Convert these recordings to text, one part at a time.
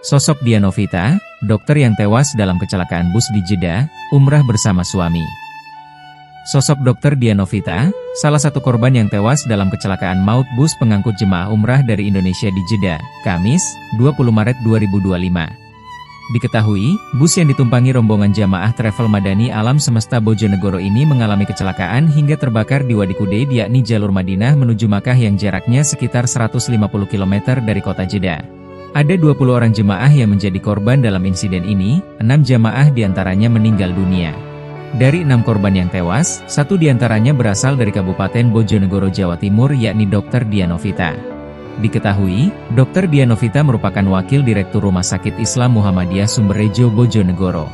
Sosok Dian Novita, dokter yang tewas dalam kecelakaan bus di Jeddah, umrah bersama suami. Sosok Dr. Dian Novita, salah satu korban yang tewas dalam kecelakaan maut bus pengangkut jemaah umrah dari Indonesia di Jeddah, Kamis, 20 Maret 2025. Diketahui, bus yang ditumpangi rombongan jamaah travel Madani Alam Semesta Bojonegoro ini mengalami kecelakaan hingga terbakar di Wadi Kudaid, yakni jalur Madinah menuju Makkah yang jaraknya sekitar 150 km dari kota Jeddah. Ada 20 orang jemaah yang menjadi korban dalam insiden ini, 6 jamaah diantaranya meninggal dunia. Dari 6 korban yang tewas, 1 diantaranya berasal dari Kabupaten Bojonegoro, Jawa Timur, yakni Dr. Dian Novita. Diketahui, Dr. Dian Novita merupakan Wakil Direktur Rumah Sakit Islam Muhammadiyah Sumberrejo, Bojonegoro.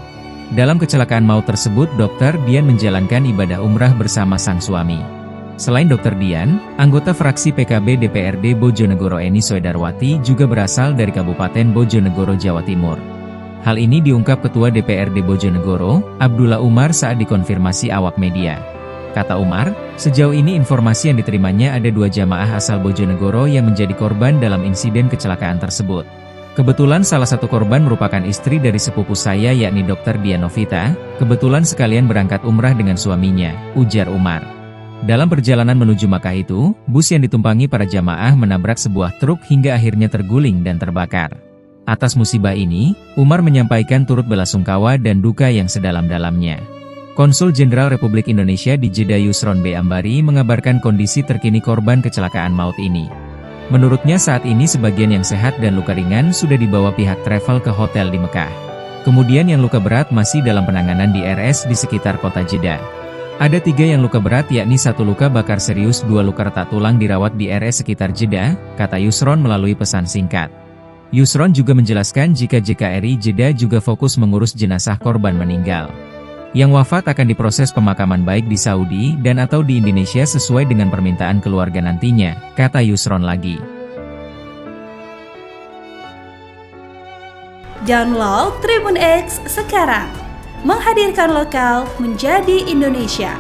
Dalam kecelakaan maut tersebut, Dr. Dian menjalankan ibadah umrah bersama sang suami. Selain Dr. Dian, anggota fraksi PKB DPRD Bojonegoro Eni Soedarwati juga berasal dari Kabupaten Bojonegoro, Jawa Timur. Hal ini diungkap Ketua DPRD Bojonegoro, Abdullah Umar saat dikonfirmasi awak media. Kata Umar, sejauh ini informasi yang diterimanya ada 2 jamaah asal Bojonegoro yang menjadi korban dalam insiden kecelakaan tersebut. Kebetulan salah satu korban merupakan istri dari sepupu saya, yakni Dr. Dian Novita, kebetulan sekalian berangkat umrah dengan suaminya, ujar Umar. Dalam perjalanan menuju Makkah itu, bus yang ditumpangi para jamaah menabrak sebuah truk hingga akhirnya terguling dan terbakar. Atas musibah ini, Umar menyampaikan turut belasungkawa dan duka yang sedalam-dalamnya. Konsul Jenderal Republik Indonesia di Jeddah Yusron B. Ambari mengabarkan kondisi terkini korban kecelakaan maut ini. Menurutnya saat ini sebagian yang sehat dan luka ringan sudah dibawa pihak travel ke hotel di Mekah. Kemudian yang luka berat masih dalam penanganan di RS di sekitar kota Jeddah. Ada 3 yang luka berat, yakni 1 luka bakar serius, 2 luka retak tulang dirawat di RS sekitar Jeddah, kata Yusron melalui pesan singkat. Yusron juga menjelaskan jika JKRI Jeddah juga fokus mengurus jenazah korban meninggal. Yang wafat akan diproses pemakaman baik di Saudi dan atau di Indonesia sesuai dengan permintaan keluarga nantinya, kata Yusron lagi. Download Tribun X sekarang, menghadirkan lokal menjadi Indonesia.